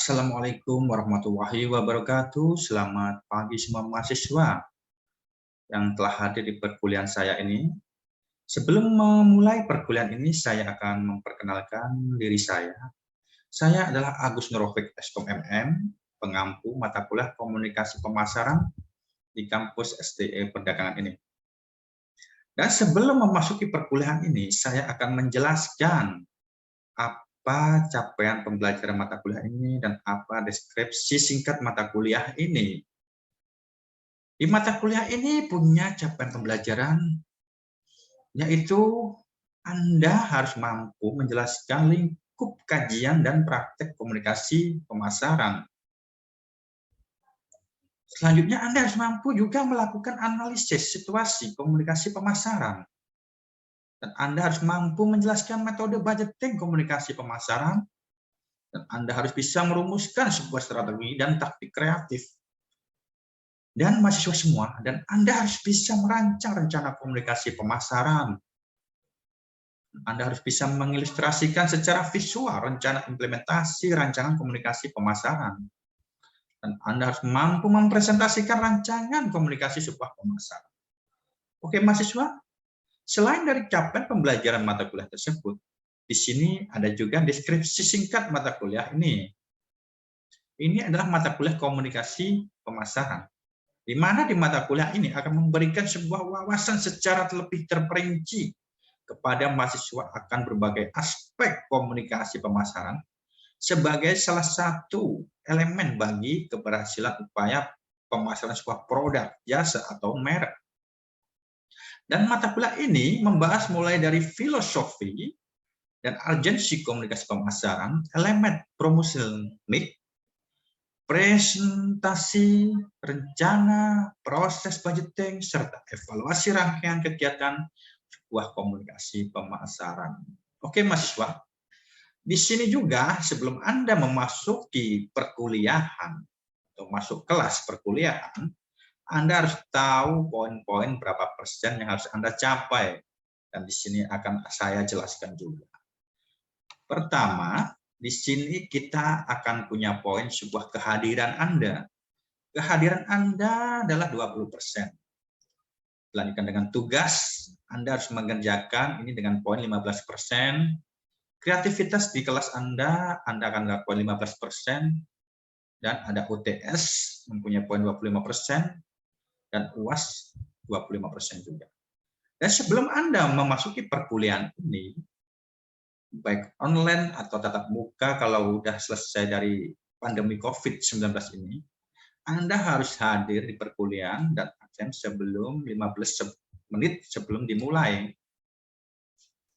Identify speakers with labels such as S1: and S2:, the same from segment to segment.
S1: Assalamualaikum warahmatullahi wabarakatuh. Selamat pagi semua mahasiswa yang telah hadir di perkuliahan saya ini. Sebelum memulai perkuliahan ini, saya akan memperkenalkan diri saya. Saya adalah Agus Nurofik Eskom MM, pengampu mata kuliah Komunikasi Pemasaran di kampus STE Perdagangan ini. Dan sebelum memasuki perkuliahan ini, saya akan menjelaskan apa capaian pembelajaran mata kuliah ini dan apa deskripsi singkat mata kuliah ini. Di mata kuliah ini punya capaian pembelajaran, yaitu Anda harus mampu menjelaskan lingkup kajian dan praktek komunikasi pemasaran. Selanjutnya, Anda harus mampu juga melakukan analisis situasi komunikasi pemasaran. Dan Anda harus mampu menjelaskan metode budgeting komunikasi pemasaran. Dan Anda harus bisa merumuskan sebuah strategi dan taktik kreatif. Dan mahasiswa semua, dan Anda harus bisa merancang rencana komunikasi pemasaran. Anda harus bisa mengilustrasikan secara visual rencana implementasi rancangan komunikasi pemasaran. Dan Anda harus mampu mempresentasikan rancangan komunikasi sebuah pemasaran. Oke, mahasiswa, selain dari capaian pembelajaran mata kuliah tersebut, di sini ada juga deskripsi singkat mata kuliah ini. Ini adalah mata kuliah komunikasi pemasaran, di mana di mata kuliah ini akan memberikan sebuah wawasan secara lebih terperinci kepada mahasiswa akan berbagai aspek komunikasi pemasaran sebagai salah satu elemen bagi keberhasilan upaya pemasaran sebuah produk, jasa, atau merek. Dan mata kuliah ini membahas mulai dari filosofi dan urgensi komunikasi pemasaran, elemen promotional mix, presentasi, rencana, proses budgeting, serta evaluasi rangkaian kegiatan sebuah komunikasi pemasaran. Oke, mahasiswa. Di sini juga sebelum Anda memasuki perkuliahan atau masuk kelas perkuliahan, Anda harus tahu poin-poin berapa persen yang harus Anda capai. Dan di sini akan saya jelaskan juga. Pertama, di sini kita akan punya poin sebuah kehadiran Anda. Kehadiran Anda adalah 20%. Dilanjutkan dengan tugas, Anda harus mengerjakan ini dengan poin 15%. Kreativitas di kelas Anda akan melakukan 15%, dan ada UTS mempunyai poin 25%, dan UAS 25% juga. Dan sebelum Anda memasuki perkuliahan ini, baik online atau tatap muka kalau sudah selesai dari pandemi COVID-19 ini, Anda harus hadir di perkuliahan dan absen sebelum 15 menit sebelum dimulai.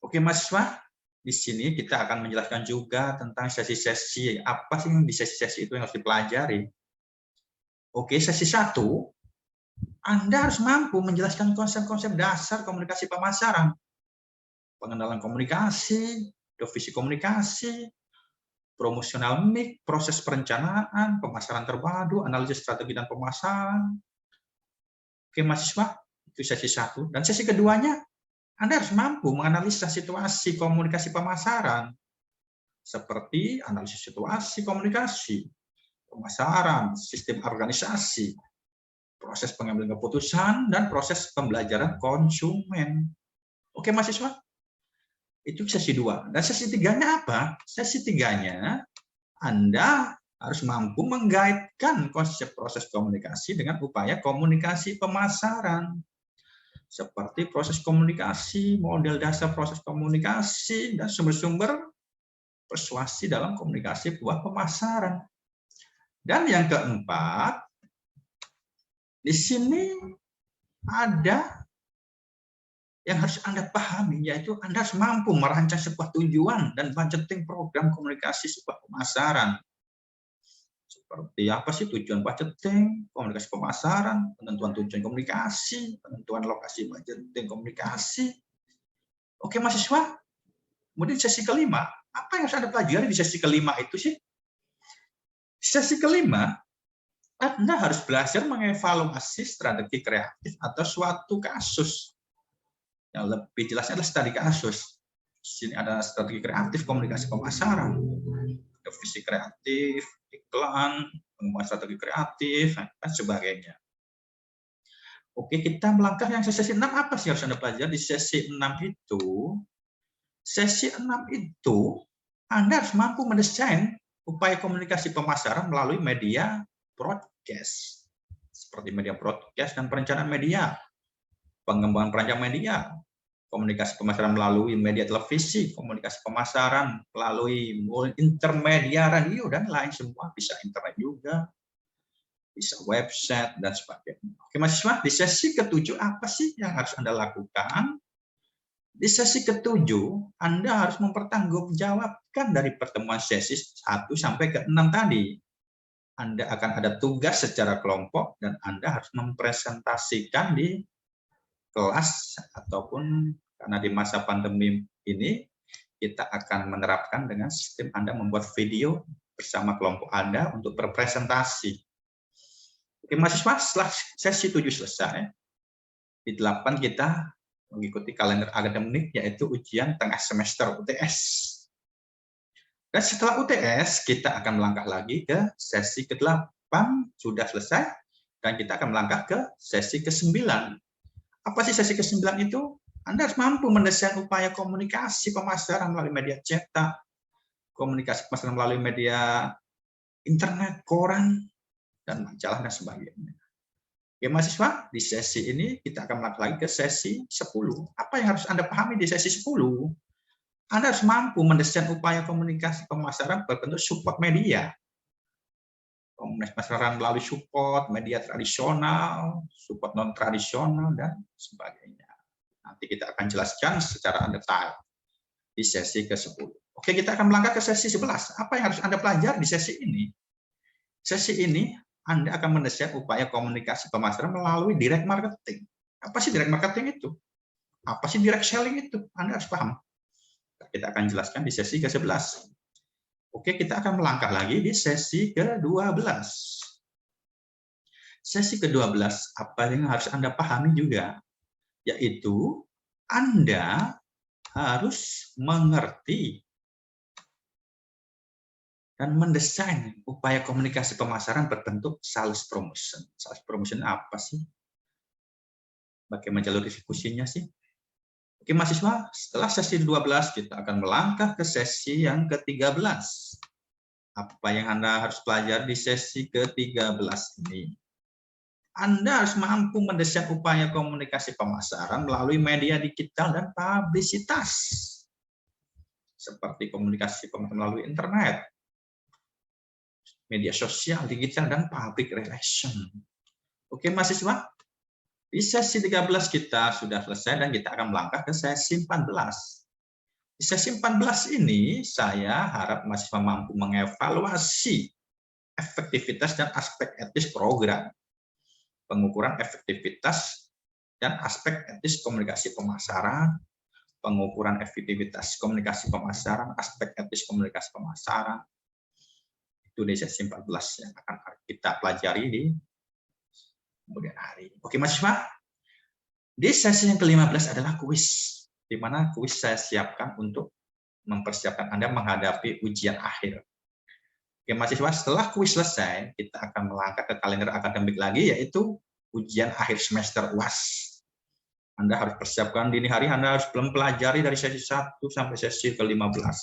S1: Oke, mahasiswa? Di sini kita akan menjelaskan juga tentang sesi-sesi apa sih yang di sesi-sesi itu yang harus dipelajari. Oke, sesi 1, Anda harus mampu menjelaskan konsep-konsep dasar komunikasi pemasaran, pengenalan komunikasi, definisi komunikasi, promotional mix, proses perencanaan, pemasaran terpadu, analisis strategi dan pemasaran. Oke, mahasiswa, itu sesi 1. Dan sesi keduanya, Anda harus mampu menganalisa situasi komunikasi pemasaran, seperti analisis situasi komunikasi, pemasaran, sistem organisasi, proses pengambilan keputusan, dan proses pembelajaran konsumen. Oke, mahasiswa? Itu sesi 2. Dan sesi 3-nya apa? Sesi 3-nya, Anda harus mampu menggaitkan konsep proses komunikasi dengan upaya komunikasi pemasaran. Seperti proses komunikasi, model dasar proses komunikasi, dan sumber-sumber persuasi dalam komunikasi buah pemasaran. Dan yang keempat, di sini ada yang harus Anda pahami, yaitu Anda harus mampu merancang sebuah tujuan dan budgeting program komunikasi sebuah pemasaran. Seperti apa sih tujuan budgeting, komunikasi pemasaran, penentuan tujuan komunikasi, penentuan lokasi budgeting komunikasi. Oke, mahasiswa. Kemudian sesi kelima, apa yang harus Anda pelajari di sesi kelima itu sih? Sesi kelima, Anda harus belajar mengevaluasi strategi kreatif atau suatu kasus. Yang lebih jelasnya adalah studi kasus. Di sini ada strategi kreatif komunikasi pemasaran, visi kreatif, iklan, pengembangan strategi kreatif, dan sebagainya. Oke, kita melangkah yang sesi 6 apa sih harus Anda pelajari di sesi 6 itu? Sesi 6 itu Anda harus mampu mendesain upaya komunikasi pemasaran melalui media broadcast. Seperti media broadcast dan perencanaan media, pengembangan perancang media, komunikasi pemasaran melalui media televisi, komunikasi pemasaran melalui intermedia radio, dan lain semua, bisa internet juga, bisa website, dan sebagainya. Oke mahasiswa, di sesi ke-7 apa sih yang harus Anda lakukan? Di sesi ke-7, Anda harus mempertanggungjawabkan dari pertemuan sesi 1 sampai ke-6 tadi. Anda akan ada tugas secara kelompok dan Anda harus mempresentasikan di kelas, ataupun karena di masa pandemi ini kita akan menerapkan dengan sistem Anda membuat video bersama kelompok Anda untuk berpresentasi. Oke mahasiswa, setelah sesi 7 selesai, di 8 kita mengikuti kalender akademik, yaitu ujian tengah semester UTS. Dan setelah UTS, kita akan melangkah lagi ke sesi ke-8, sudah selesai, dan kita akan melangkah ke sesi ke-9. Apa sih sesi ke-9 itu? Anda harus mampu mendesain upaya komunikasi pemasaran melalui media cetak, komunikasi pemasaran melalui media internet, koran, dan majalah, dan sebagainya. Oke mahasiswa, di sesi ini kita akan melangkah lagi ke sesi 10. Apa yang harus Anda pahami di sesi 10? Anda harus mampu mendesain upaya komunikasi pemasaran berbentuk support media. Komunikasi pemasaran melalui support media tradisional, support non-tradisional, dan sebagainya. Nanti kita akan jelaskan secara detail di sesi ke-10. Oke, kita akan melangkah ke sesi 11. Apa yang harus Anda pelajari di sesi ini? Sesi ini Anda akan mendesain upaya komunikasi pemasaran melalui direct marketing. Apa sih direct marketing itu? Apa sih direct selling itu? Anda harus paham. Kita akan jelaskan di sesi ke-11. Oke, kita akan melangkah lagi di sesi ke-12. Sesi ke-12, apa yang harus Anda pahami juga? Yaitu, Anda harus mengerti dan mendesain upaya komunikasi pemasaran berbentuk sales promotion. Sales promotion apa sih? Bagaimana jalur diskusinya sih? Oke mahasiswa, setelah sesi 12 kita akan melangkah ke sesi yang ke-13. Apa yang Anda harus pelajari di sesi ke-13 ini? Anda harus mampu mendesain upaya komunikasi pemasaran melalui media digital dan publisitas. Seperti komunikasi pemasaran melalui internet, media sosial, digital, dan public relation. Oke mahasiswa, di sesi 13 kita sudah selesai dan kita akan melangkah ke sesi 14. Di sesi 14 ini, saya harap mahasiswa mampu mengevaluasi efektivitas dan aspek etis program, pengukuran efektivitas dan aspek etis komunikasi pemasaran, pengukuran efektivitas komunikasi pemasaran, aspek etis komunikasi pemasaran. Itu di sesi 14 yang akan kita pelajari di kemudian hari. Oke mahasiswa, di sesi yang ke-15 adalah kuis, di mana kuis saya siapkan untuk mempersiapkan Anda menghadapi ujian akhir. Oke mahasiswa, setelah kuis selesai, kita akan melangkah ke kalender akademik lagi, yaitu ujian akhir semester UAS. Anda harus persiapkan dini hari, Anda harus mempelajari dari sesi 1 sampai sesi ke-15,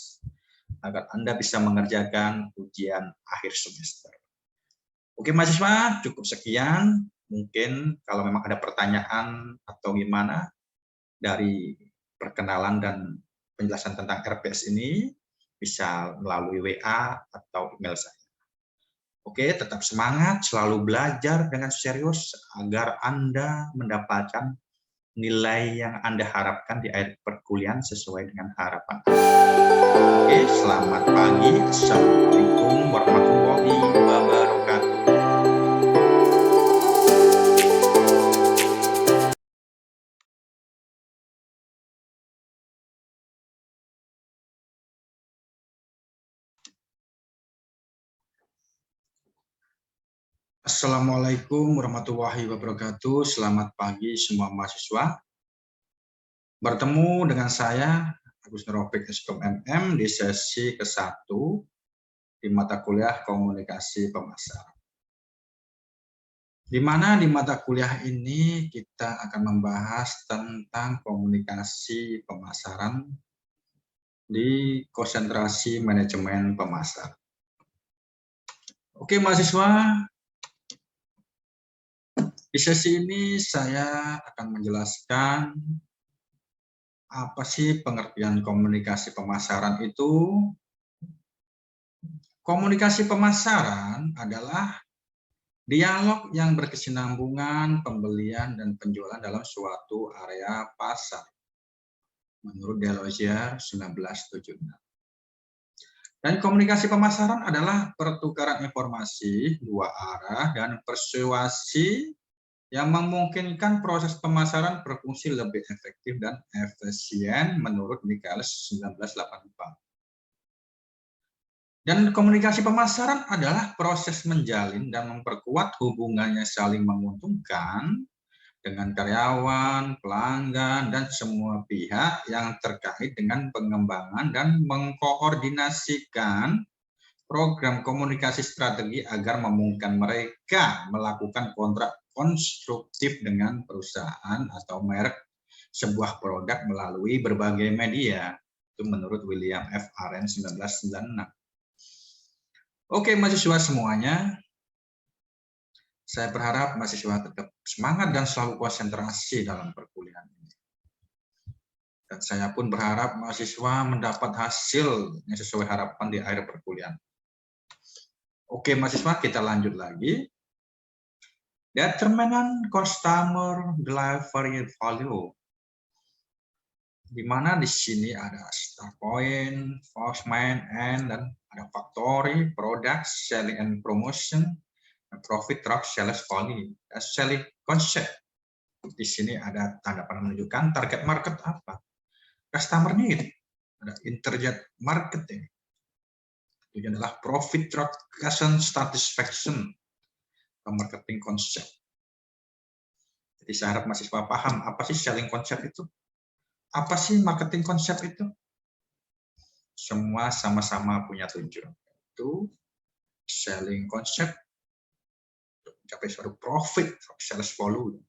S1: agar Anda bisa mengerjakan ujian akhir semester. Oke mahasiswa, cukup sekian. Mungkin kalau memang ada pertanyaan atau gimana dari perkenalan dan penjelasan tentang RPS ini, bisa melalui WA atau email saya. Oke, tetap semangat, selalu belajar dengan serius agar Anda mendapatkan nilai yang Anda harapkan di akhir perkuliahan sesuai dengan harapan Anda. Oke, selamat pagi. Assalamualaikum warahmatullahi wabarakatuh. Assalamualaikum warahmatullahi wabarakatuh. Selamat pagi semua mahasiswa. Bertemu dengan saya, Agus Nurofik Eskom MM, di sesi ke-1 di mata kuliah komunikasi pemasaran. Di mana di mata kuliah ini kita akan membahas tentang komunikasi pemasaran di konsentrasi manajemen pemasaran. Oke mahasiswa, di sesi ini saya akan menjelaskan apa sih pengertian komunikasi pemasaran itu. Komunikasi pemasaran adalah dialog yang berkesinambungan pembelian dan penjualan dalam suatu area pasar, menurut Delosier 1976. Dan komunikasi pemasaran adalah pertukaran informasi dua arah dan persuasi yang memungkinkan proses pemasaran berfungsi lebih efektif dan efisien, menurut Michaelis 1984. Dan komunikasi pemasaran adalah proses menjalin dan memperkuat hubungannya saling menguntungkan dengan karyawan, pelanggan, dan semua pihak yang terkait dengan pengembangan dan mengkoordinasikan program komunikasi strategi agar memungkinkan mereka melakukan kontrak konstruktif dengan perusahaan atau merek sebuah produk melalui berbagai media. Itu menurut William F. Arendt 1996. Oke mahasiswa semuanya, saya berharap mahasiswa tetap semangat dan selalu konsentrasi dalam perkuliahan ini. Dan saya pun berharap mahasiswa mendapat hasil yang sesuai harapan di akhir perkuliahan. Oke mahasiswa, kita lanjut lagi. Determinant customer delivery value. Di mana di sini ada start point, postman, and dan ada factory, product, selling and promotion, profit, drop, sales value, selling concept. Di sini ada tanda panah menunjukkan target market apa, customer need, ada internet marketing. Ini adalah profit, drop, customer satisfaction, marketing concept. Jadi saya harap mahasiswa paham apa sih selling concept itu. Apa sih marketing konsep itu? Semua sama-sama punya tujuan. Itu selling konsep untuk mencapai suatu profit, sales volume.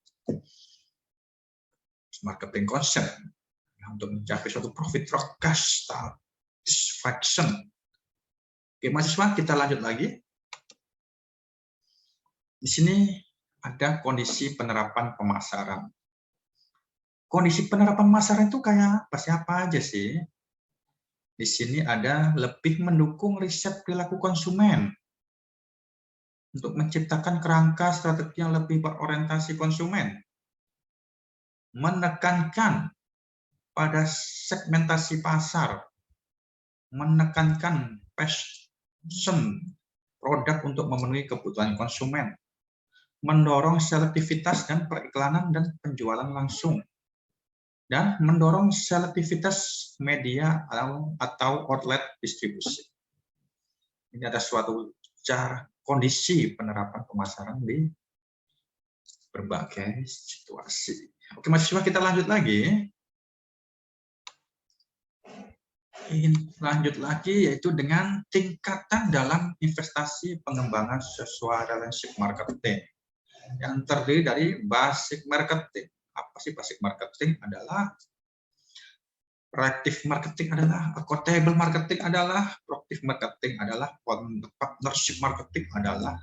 S1: Marketing konsep untuk mencapai suatu profit, cash satisfaction. Oke, mahasiswa, kita lanjut lagi. Di sini ada kondisi penerapan pemasaran. Kondisi penerapan pemasaran itu kayak apa aja sih? Di sini ada lebih mendukung riset perilaku konsumen untuk menciptakan kerangka strategi yang lebih berorientasi konsumen, menekankan pada segmentasi pasar, menekankan passion produk untuk memenuhi kebutuhan konsumen, mendorong selektivitas dan periklanan dan penjualan langsung, dan mendorong selektivitas media atau outlet distribusi. Ini ada suatu cara kondisi penerapan pemasaran di berbagai situasi. Oke, mahasiswa, kita lanjut lagi. Lanjut lagi yaitu dengan tingkatan dalam investasi pengembangan sesuai relationship marketing yang terdiri dari basic marketing. Apa sih basic marketing? Adalah reactive marketing, adalah accountable marketing, adalah proactive marketing, adalah partnership marketing, adalah.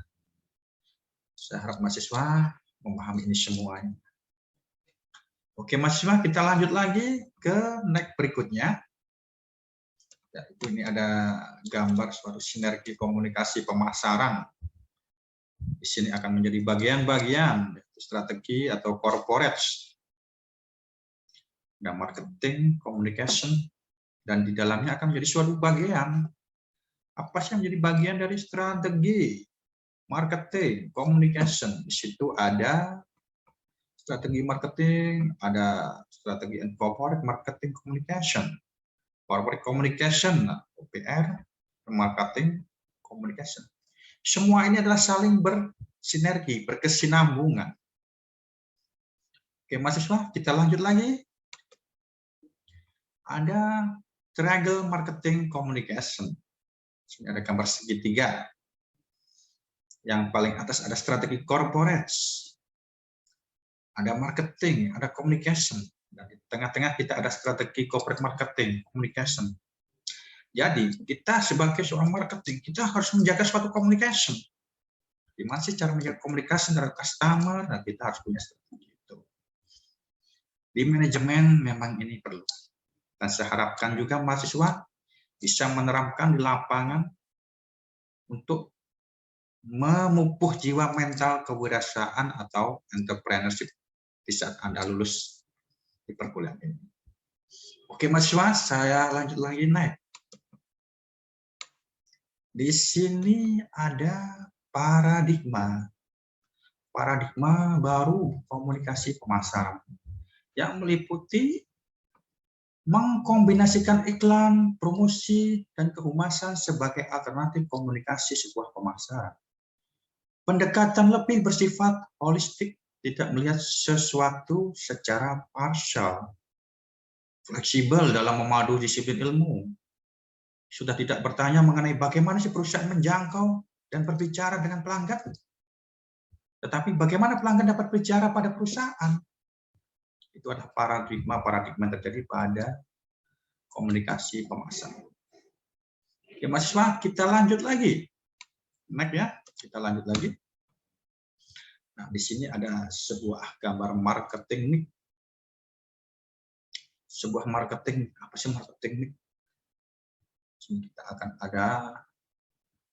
S1: Saya harap mahasiswa memahami ini semuanya. Oke mahasiswa, kita lanjut lagi ke next berikutnya. Ya, ini ada gambar suatu sinergi komunikasi pemasaran. Di sini akan menjadi bagian-bagian strategi atau corporate, ada marketing, communication, dan di dalamnya akan menjadi suatu bagian. Apa sih yang menjadi bagian dari strategi marketing, communication? Di situ ada strategi marketing, ada strategi corporate marketing communication, corporate communication, OPR, marketing communication. Semua ini adalah saling bersinergi, berkesinambungan. Oke, mahasiswa, kita lanjut lagi. Ada triangle marketing communication. Sini ada gambar segitiga. Yang paling atas ada strategi corporate, ada marketing, ada communication. Dan di tengah-tengah kita ada strategi corporate marketing, communication. Jadi kita sebagai seorang marketing, kita harus menjaga suatu communication. Gimana sih cara menjaga komunikasi dengan customer? Nah, kita harus punya strategi itu. Di manajemen memang ini perlu. Dan saya harapkan juga mahasiswa bisa menerapkan di lapangan untuk memupuk jiwa mental kewirausahaan atau entrepreneurship di saat Anda lulus di perkuliahan ini. Oke, mahasiswa, saya lanjut lagi naik. Di sini ada paradigma baru komunikasi pemasaran yang meliputi mengkombinasikan iklan, promosi, dan kehumasan sebagai alternatif komunikasi sebuah pemasaran. Pendekatan lebih bersifat holistik, tidak melihat sesuatu secara parsial, fleksibel dalam memadu disiplin ilmu. Sudah tidak bertanya mengenai bagaimana si perusahaan menjangkau dan berbicara dengan pelanggan, tetapi bagaimana pelanggan dapat bicara pada perusahaan. Itu adalah paradigma yang terjadi pada komunikasi pemasaran. Oke, mahasiswa, kita lanjut lagi. Next ya, kita lanjut lagi. Nah, di sini ada sebuah gambar marketing nih. Sebuah marketing, apa sih marketing nih? Kita akan ada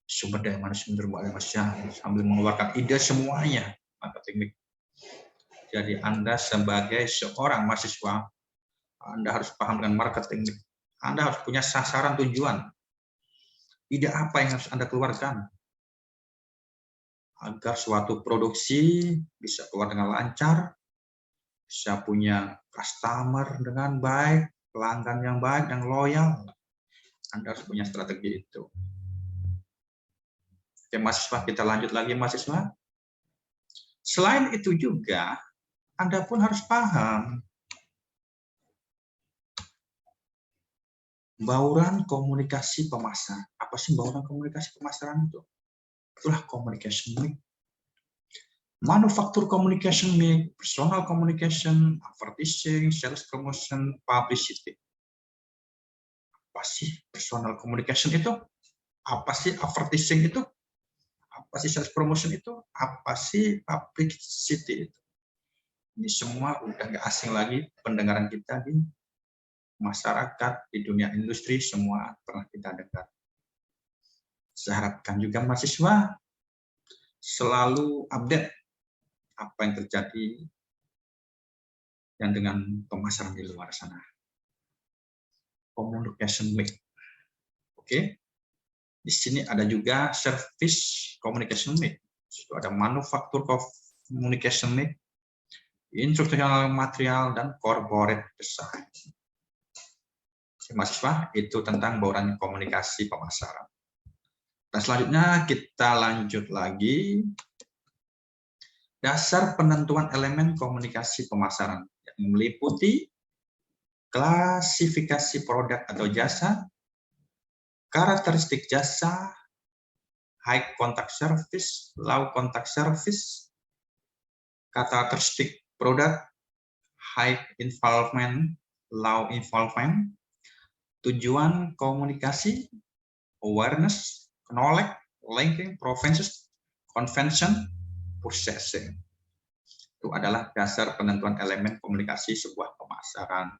S1: sumber daya manusia sambil mengeluarkan ide semuanya marketing. Jadi Anda sebagai seorang mahasiswa, Anda harus paham dengan marketing. Anda harus punya sasaran tujuan. Ide apa yang harus Anda keluarkan agar suatu produksi bisa keluar dengan lancar, bisa punya customer dengan baik, pelanggan yang baik dan loyal. Anda harus punya strategi itu. Oke, mahasiswa, kita lanjut lagi, mahasiswa. Selain itu juga, Anda pun harus paham bauran komunikasi pemasaran. Apa sih bauran komunikasi pemasaran itu? Itulah communication mix. Manufacture communication mix, personal communication, advertising, sales promotion, publicity. Apa sih personal communication itu? Apa sih advertising itu? Apa sih sales promotion itu? Apa sih publicity itu? Ini semua udah nggak asing lagi pendengaran kita di masyarakat, di dunia industri, semua pernah kita dengar. Saya harapkan juga mahasiswa selalu update apa yang terjadi dan dengan pemasaran di luar sana. Communication mix. Oke. Di sini ada juga service communication mix. Itu ada manufacture communication mix, instructional material, dan corporate design. Mahasiswa, itu tentang bauran komunikasi pemasaran. Dan selanjutnya kita lanjut lagi. Dasar penentuan elemen komunikasi pemasaran yang meliputi klasifikasi produk atau jasa, karakteristik jasa, high contact service, low contact service, karakteristik produk, high involvement, low involvement, tujuan komunikasi, awareness, knowledge, linking, convention, processing. Itu adalah dasar penentuan elemen komunikasi sebuah pemasaran.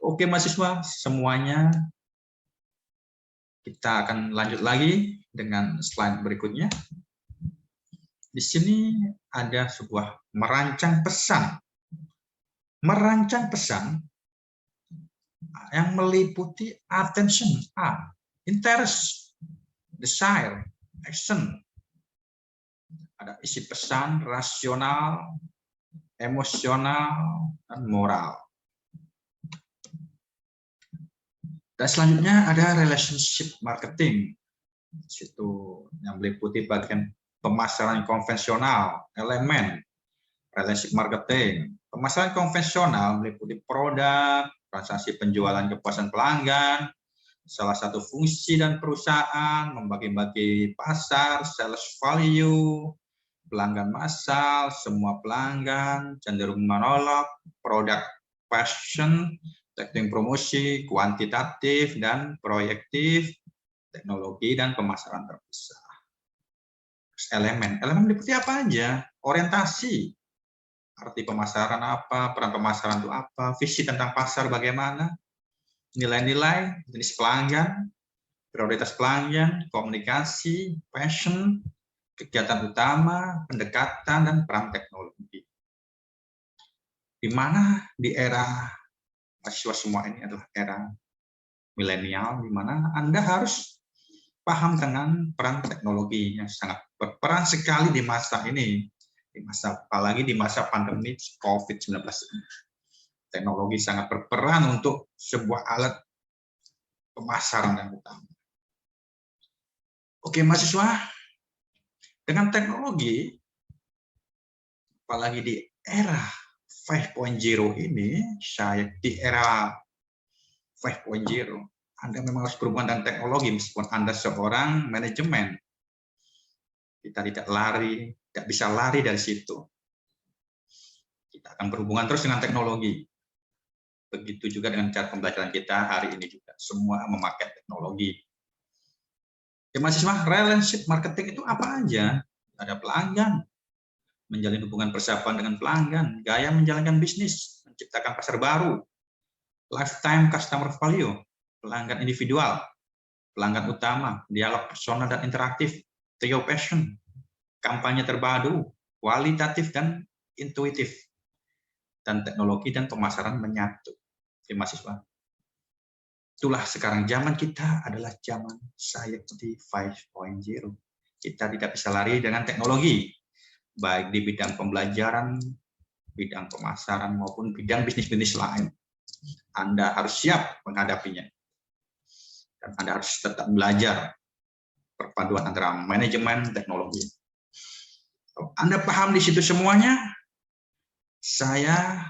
S1: Oke, mahasiswa, semuanya kita akan lanjut lagi dengan slide berikutnya. Di sini ada sebuah merancang pesan. Merancang pesan yang meliputi attention, interest, desire, action. Ada isi pesan, rasional, emosional, dan moral. Dan selanjutnya ada relationship marketing. Situ yang meliputi bagian pemasaran konvensional, elemen relationship marketing. Pemasaran konvensional meliputi produk, transaksi penjualan kepuasan pelanggan, salah satu fungsi dan perusahaan, membagi-bagi pasar, sales value, pelanggan massal, semua pelanggan, cenderung monolog, produk passion, teknik promosi, kuantitatif dan proyektif, teknologi dan pemasaran terpisah. Elemen seperti apa aja? Orientasi, arti pemasaran apa, peran pemasaran itu apa, visi tentang pasar bagaimana, nilai-nilai, jenis pelanggan, prioritas pelanggan, komunikasi, passion, kegiatan utama, pendekatan, dan peran teknologi. Di mana di era mahasiswa semua ini adalah era milenial, di mana Anda harus paham dengan peran teknologi yang sangat berperan sekali di masa ini, apalagi di masa pandemi COVID-19. Teknologi sangat berperan untuk sebuah alat pemasaran yang utama. Oke, mahasiswa, dengan teknologi, apalagi di era 5.0 ini, saya di era 5.0, Anda memang harus berhubungan dengan teknologi meskipun Anda seorang manajemen. Kita tidak bisa lari dari situ. Kita akan berhubungan terus dengan teknologi. Begitu juga dengan cara pembelajaran kita hari ini juga. Semua memakai teknologi. Ya, mahasiswa, relationship marketing itu apa aja? Ada pelanggan, menjalin hubungan persahabatan dengan pelanggan, gaya menjalankan bisnis, menciptakan pasar baru, lifetime customer value, pelanggan individual, pelanggan utama, dialog personal dan interaktif, trio passion, kampanye terpadu, kualitatif dan intuitif, dan teknologi dan pemasaran menyatu. Oke, mahasiswa. Itulah sekarang zaman kita adalah zaman Society 5.0. Kita tidak bisa lari dengan teknologi, baik di bidang pembelajaran, bidang pemasaran, maupun bidang bisnis-bisnis lain. Anda harus siap menghadapinya. Dan Anda harus tetap belajar perpaduan antara manajemen teknologi. Kalau Anda paham di situ semuanya, saya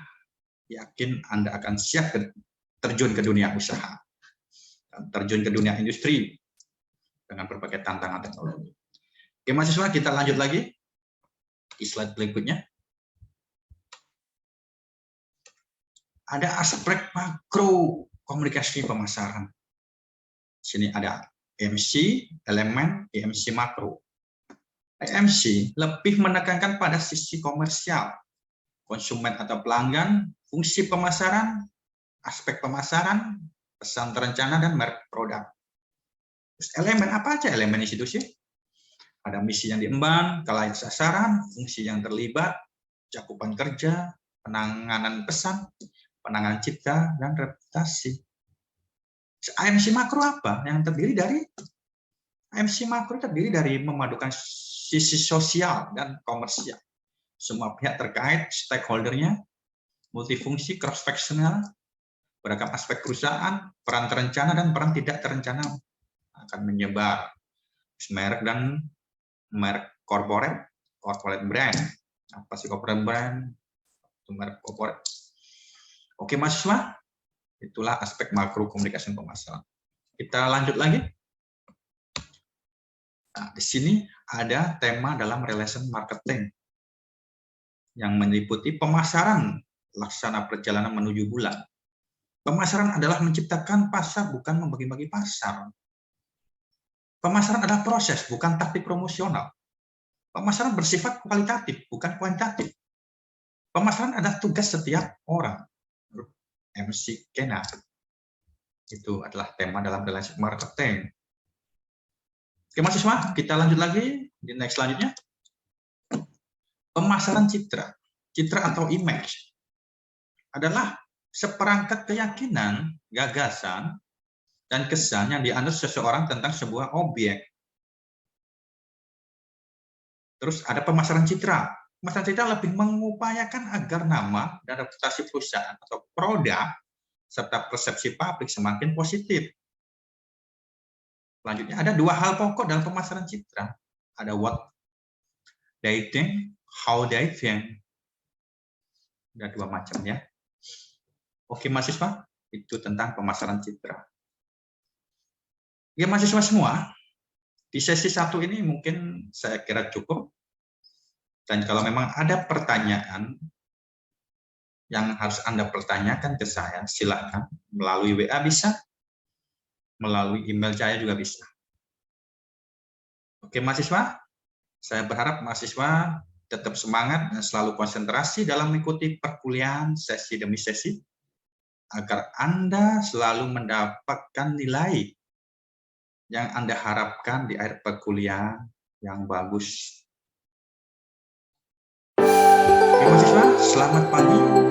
S1: yakin Anda akan siap terjun ke dunia usaha, terjun ke dunia industri dengan berbagai tantangan teknologi. Oke, mahasiswa, kita lanjut lagi di slide berikutnya. Ada aspek makro komunikasi pemasaran. Di sini ada EMC, elemen, EMC makro. EMC lebih menekankan pada sisi komersial, konsumen atau pelanggan, fungsi pemasaran, aspek pemasaran, pesan terencana, dan merek produk. Terus elemen apa aja elemen institusi? Ada misi yang diemban, klien sasaran, fungsi yang terlibat, cakupan kerja, penanganan pesan, penanganan cipta, dan reputasi. AMC makro apa? Yang terdiri dari AMC makro terdiri dari memadukan sisi sosial dan komersial. Semua pihak terkait, stakeholdernya, multifungsi, cross-functional, beragam aspek perusahaan, peran terencana dan peran tidak terencana akan menyebar. Merek dan merek corporate brand. Apa sih corporate brand? Merek corporate. Oke, mahasiswa, itulah aspek makro komunikasi pemasaran. Kita lanjut lagi. Nah, di sini ada tema dalam relation marketing yang meliputi pemasaran laksana perjalanan menuju bulan. Pemasaran adalah menciptakan pasar, bukan membagi-bagi pasar. Pemasaran adalah proses, bukan taktik promosional. Pemasaran bersifat kualitatif, bukan kuantitatif. Pemasaran adalah tugas setiap orang. MC Kena. Itu adalah tema dalam relation marketing. Oke, mahasiswa, kita lanjut lagi di next selanjutnya. Pemasaran citra. Citra atau image adalah seperangkat keyakinan, gagasan, dan kesan yang dianut seseorang tentang sebuah objek. Terus ada pemasaran citra. Pemasaran citra lebih mengupayakan agar nama dan reputasi perusahaan atau produk serta persepsi publik semakin positif. Selanjutnya ada dua hal pokok dalam pemasaran citra. Ada what they think, how they think. Ada dua macam ya. Oke, mahasiswa, itu tentang pemasaran citra. Ya, mahasiswa semua, di sesi 1 ini mungkin saya kira cukup. Dan kalau memang ada pertanyaan yang harus Anda pertanyakan ke saya, silakan. Melalui WA bisa, melalui email saya juga bisa. Oke, mahasiswa, saya berharap mahasiswa tetap semangat dan selalu konsentrasi dalam mengikuti perkuliahan sesi demi sesi, agar Anda selalu mendapatkan nilai yang Anda harapkan di akhir perkuliahan yang bagus. Oke, mahasiswa, selamat pagi.